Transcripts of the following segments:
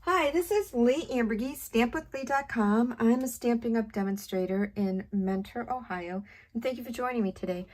Hi, this is Leigh Ambergy, stampwithleigh.com. I'm a Stampin' Up demonstrator in Mentor, Ohio, and thank you for joining me today.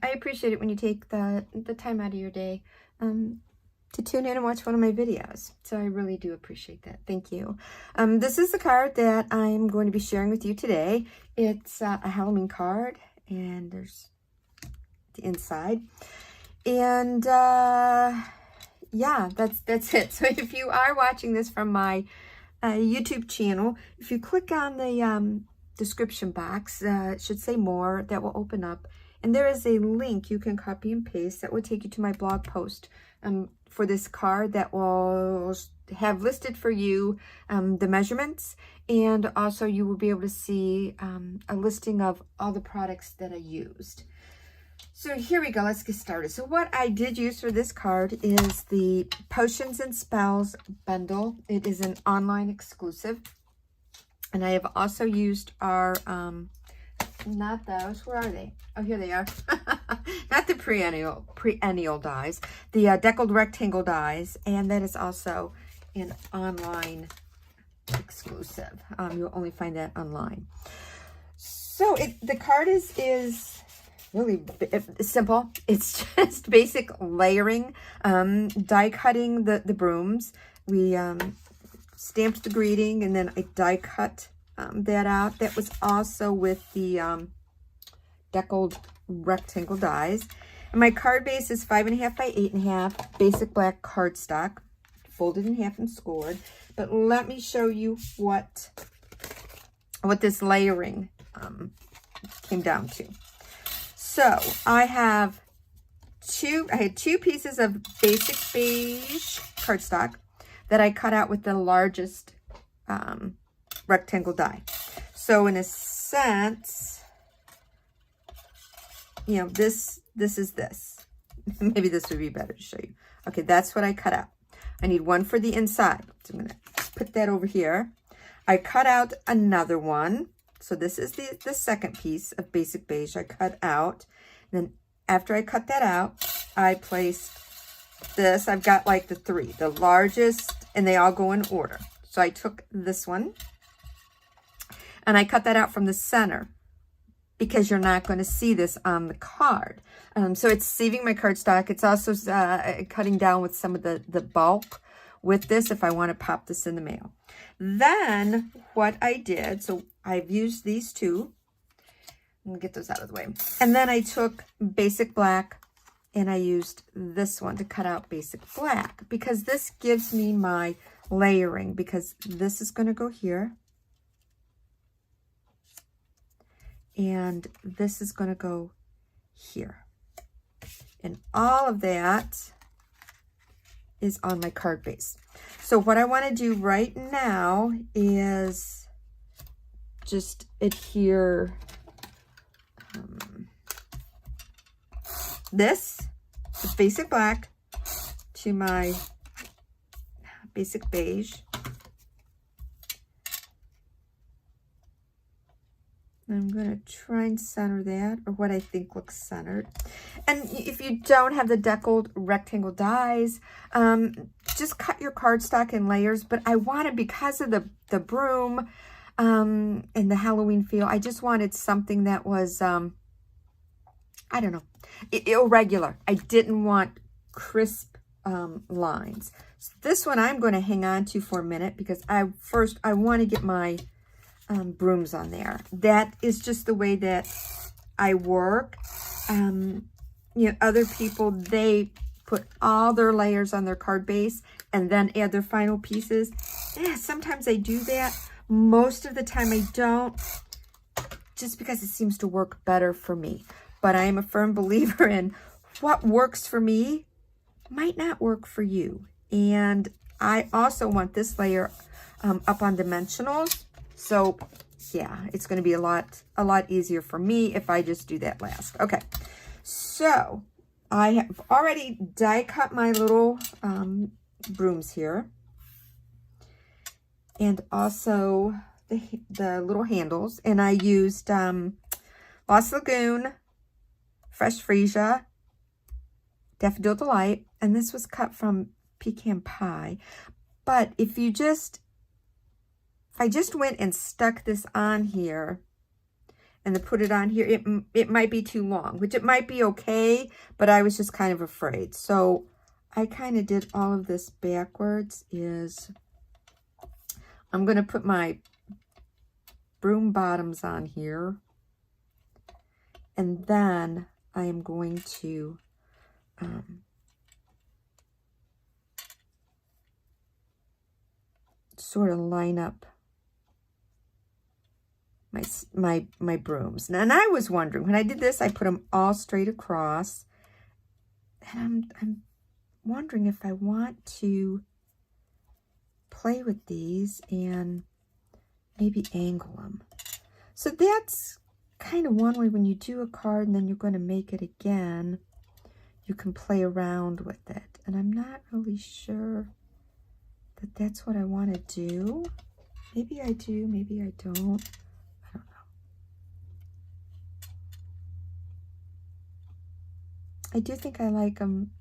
I appreciate it when you take the time out of your day to tune in and watch one of my videos. So I really do appreciate that. Thank you. This is the card that I'm going to be sharing with you today. It's a Halloween card, and there's the inside. And yeah, that's it. So if you are watching this from my YouTube channel, if you click on the description box, it should say more, that will open up. And there is a link you can copy and paste that will take you to my blog post for this card that will have listed for you the measurements. And also you will be able to see a listing of all the products that I used. So here we go, let's get started. So what I did use for this card is the Potions and Spells bundle. It is an online exclusive. And I have also used our, not those, where are they? Oh, here they are. Not the perennial dies, the deckled rectangle dies. And that is also an online exclusive. You'll only find that online. So the card is really simple. It's just basic layering, die cutting the brooms. We stamped the greeting and then I die cut that out. That was also with the deckled rectangle dies. And my card base is 5.5 by 8.5, basic black cardstock, folded in half and scored. But let me show you what this layering came down to. So I had two pieces of basic beige cardstock that I cut out with the largest rectangle die. So in a sense, you know, this is this. Maybe this would be better to show you. Okay, that's what I cut out. I need one for the inside. So I'm going to put that over here. I cut out another one. So this is the second piece of basic beige I cut out. Then after I cut that out, I placed this. I've got like the three, the largest, and they all go in order. So I took this one and I cut that out from the center because you're not going to see this on the card. So it's saving my cardstock. It's also cutting down with some of the bulk with this if I want to pop this in the mail. Then what I did, so I've used these two. Let me get those out of the way. And then I took basic black and I used this one to cut out basic black because this gives me my layering, because this is going to go here. And this is going to go here. And all of that is on my card base. So what I want to do right now is just adhere this basic black to my basic beige. I'm going to try and center that, or what I think looks centered. And if you don't have the deckled rectangle dies, just cut your cardstock in layers. But I wanted, because of the broom and the Halloween feel, I just wanted something that was, I don't know, irregular. I didn't want crisp lines. So this one I'm going to hang on to for a minute because I want to get my brooms on there. That is just the way that I work. You know, other people, they put all their layers on their card base and then add their final pieces. Yeah, sometimes I do that. Most of the time I don't, just because it seems to work better for me. But I am a firm believer in what works for me might not work for you. And I also want this layer up on dimensionals. So yeah, it's going to be a lot easier for me if I just do that last. Okay, so I have already die cut my little brooms here, and also the little handles. And I used Lost Lagoon, Fresh Freesia, Daffodil Delight, and this was cut from Pecan Pie. But if I just went and stuck this on here and then put it on here, it might be too long, which it might be okay, but I was just kind of afraid. So I kind of did all of this backwards. I'm going to put my broom bottoms on here, and then I am going to sort of line up my brooms. And I was wondering, when I did this, I put them all straight across, and I'm wondering if I want to play with these and maybe angle them. So that's kind of one way. When you do a card and then you're going to make it again, you can play around with it. And I'm not really sure that that's what I want to do. Maybe I do, maybe I don't. I don't know. I do think I like them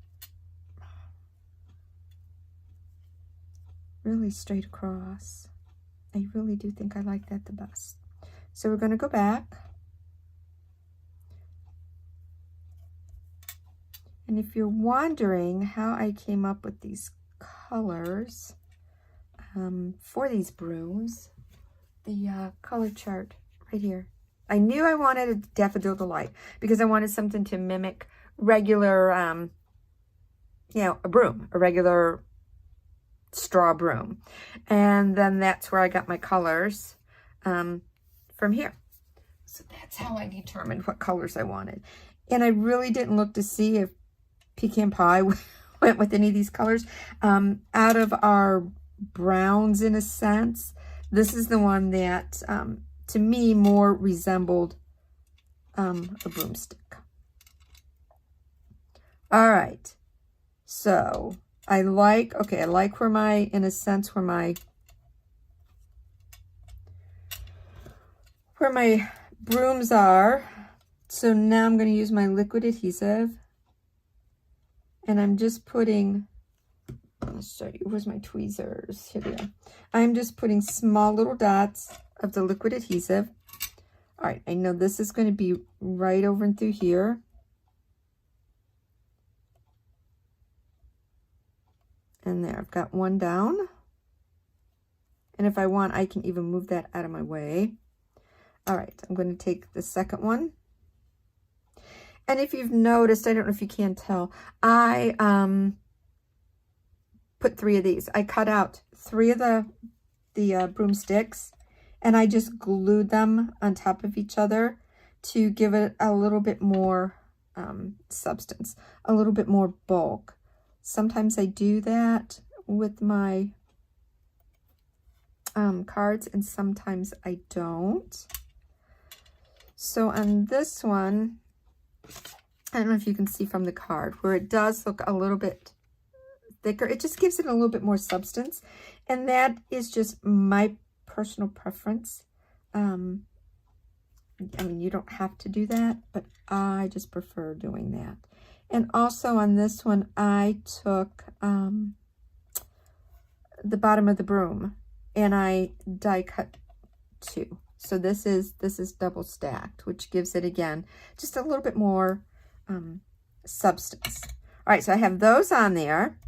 really straight across. I really do think I like that the best. So we're going to go back. And if you're wondering how I came up with these colors for these brooms, the color chart right here. I knew I wanted a daffodil delight because I wanted something to mimic regular, you know, a broom, a regular straw broom. And then that's where I got my colors from here. So that's how I determined what colors I wanted. And I really didn't look to see if pecan pie went with any of these colors. Out of our browns, in a sense, this is the one that to me more resembled a broomstick. All right, so I like where my, in a sense, where my brooms are. So now I'm going to use my liquid adhesive, and I'm just putting, I'll show you, where's my tweezers? Here they are. I'm just putting small little dots of the liquid adhesive. All right, I know this is going to be right over and through here. And there, I've got one down. And if I want, I can even move that out of my way. All right, I'm going to take the second one. And if you've noticed, I don't know if you can tell, I put 3 of these. I cut out 3 of the broomsticks, and I just glued them on top of each other to give it a little bit more substance, a little bit more bulk. Sometimes I do that with my cards, and sometimes I don't. So on this one, I don't know if you can see from the card, where it does look a little bit thicker, it just gives it a little bit more substance. And that is just my personal preference. I mean, you don't have to do that, but I just prefer doing that. And also on this one, I took the bottom of the broom and I die cut 2. So this is double stacked, which gives it, again, just a little bit more substance. All right, so I have those on there.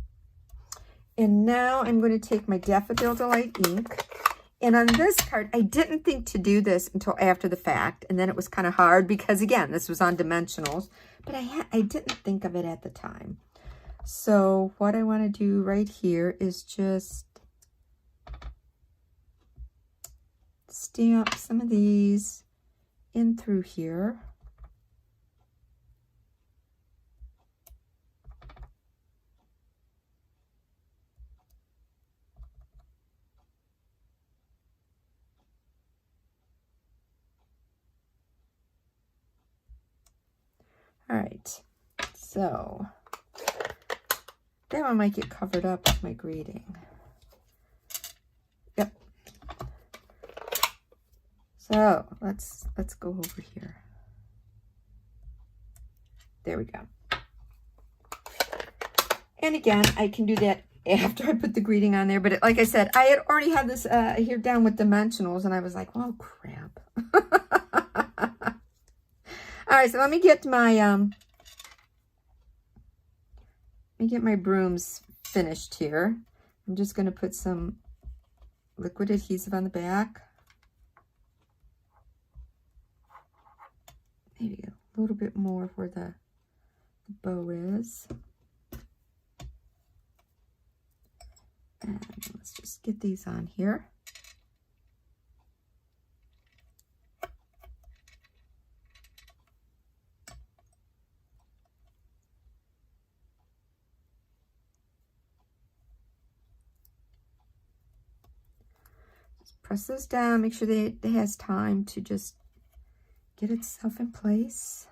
And now I'm going to take my Daffodil Delight ink. And on this card, I didn't think to do this until after the fact. And then it was kind of hard because, again, this was on dimensionals. But I didn't think of it at the time. So what I want to do right here is just stamp some of these in through here. All right, so that one might get covered up with my grading. Yep. So let's go over here. There we go. And again, I can do that after I put the greeting on there. But like I said, I had already had this here down with dimensionals, and I was like, oh, crap. All right, so let me get my brooms finished here. I'm just going to put some liquid adhesive on the back. Maybe a little bit more where the bow is. And let's just get these on here. Just press those down, make sure that it has time to just get itself in place.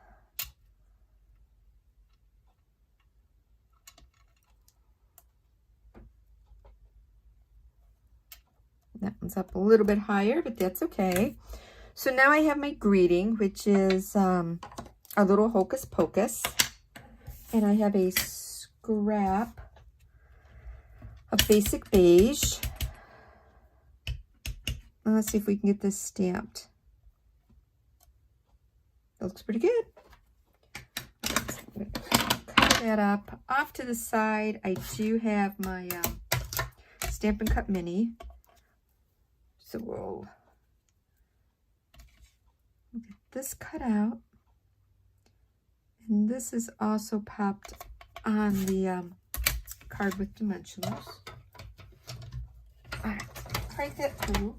That one's up a little bit higher, but that's okay. So now I have my greeting, which is a little Hocus Pocus. And I have a scrap of basic beige. Let's see if we can get this stamped. That looks pretty good. Cut that up. Off to the side, I do have my Stampin' Cut Mini. So we'll get this cut out. And this is also popped on the card with dimensionals. All right, break that through.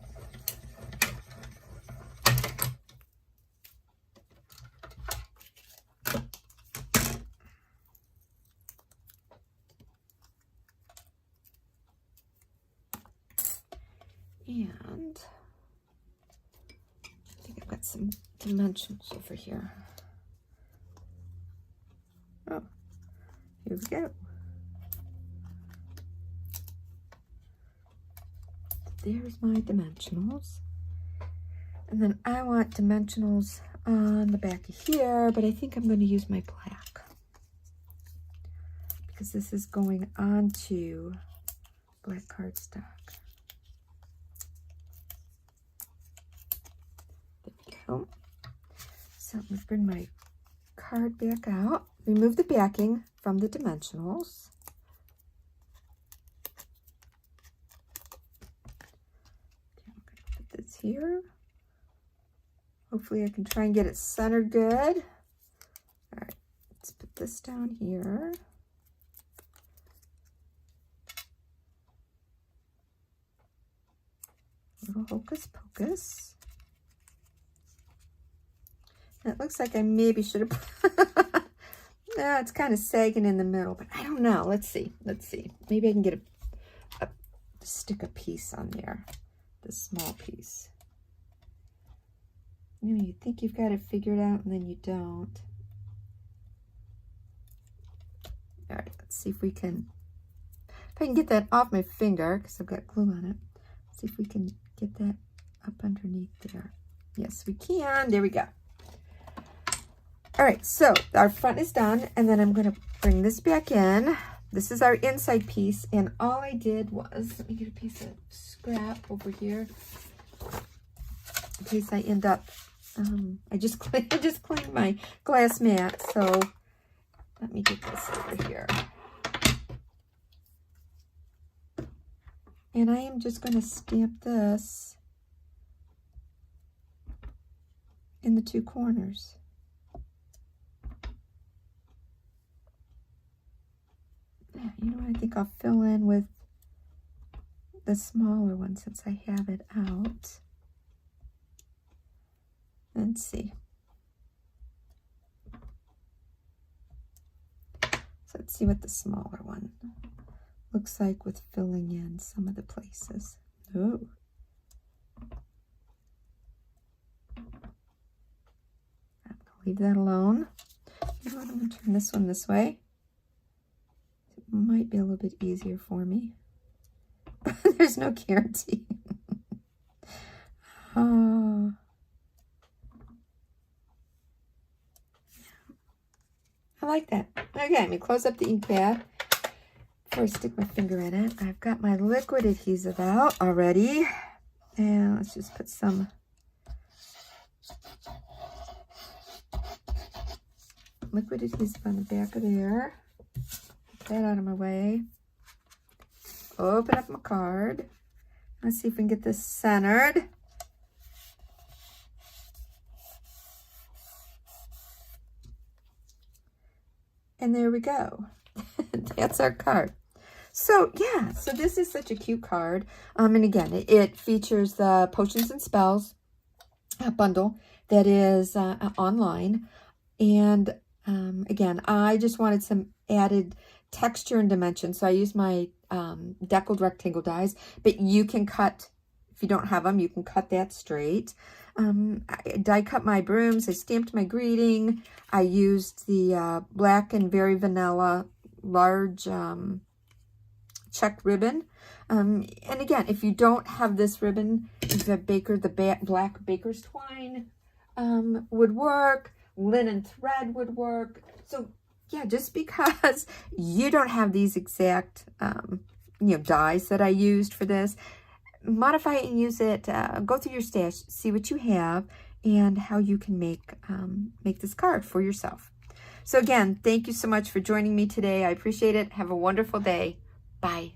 And I think I've got some dimensionals over here. Oh, here we go. There's my dimensionals. And then I want dimensionals on the back of here, but I think I'm going to use my black because this is going onto black cardstock. So I'm going to bring my card back out, remove the backing from the dimensionals. Okay, I'm going to put this here. Hopefully I can try and get it centered good. All right, let's put this down here. Little Hocus Pocus. It looks like I maybe should have, no, it's kind of sagging in the middle, but I don't know. Let's see. Maybe I can get stick a piece on there, the small piece. You know, you think you've got it figured out and then you don't. All right, let's see if we can, if I can get that off my finger because I've got glue on it. Let's see if we can get that up underneath there. Yes, we can. There we go. All right, so our front is done, and then I'm going to bring this back in. This is our inside piece, and all I did was, let me get a piece of scrap over here in case I end up, I just cleaned my glass mat, so let me get this over here. And I am just going to stamp this in the two corners. Yeah, you know what? I think I'll fill in with the smaller one since I have it out. Let's see. So let's see what the smaller one looks like with filling in some of the places. Oh. I'm going to leave that alone. You know what? I'm going to turn this one this way. It might be a little bit easier for me. There's no guarantee. Oh. I like that. Okay, let me close up the ink pad. before I stick my finger in it, I've got my liquid adhesive out already. And let's just put some liquid adhesive on the back of there. Get that out of my way. Open up my card. Let's see if we can get this centered. And there we go. That's our card. So yeah, so this is such a cute card. And again, it features the Potions and Spells bundle that is online. And again, I just wanted some added texture and dimension. So I use my deckled rectangle dies, but you can cut, if you don't have them, you can cut that straight. I die cut my brooms. I stamped my greeting. I used the black and very vanilla large check ribbon. And again, if you don't have this ribbon, the black baker's twine would work. Linen thread would work. So yeah, just because you don't have these exact dies that I used for this, modify it and use it. Go through your stash, see what you have, and how you can make this card for yourself. So again, thank you so much for joining me today. I appreciate it. Have a wonderful day. Bye.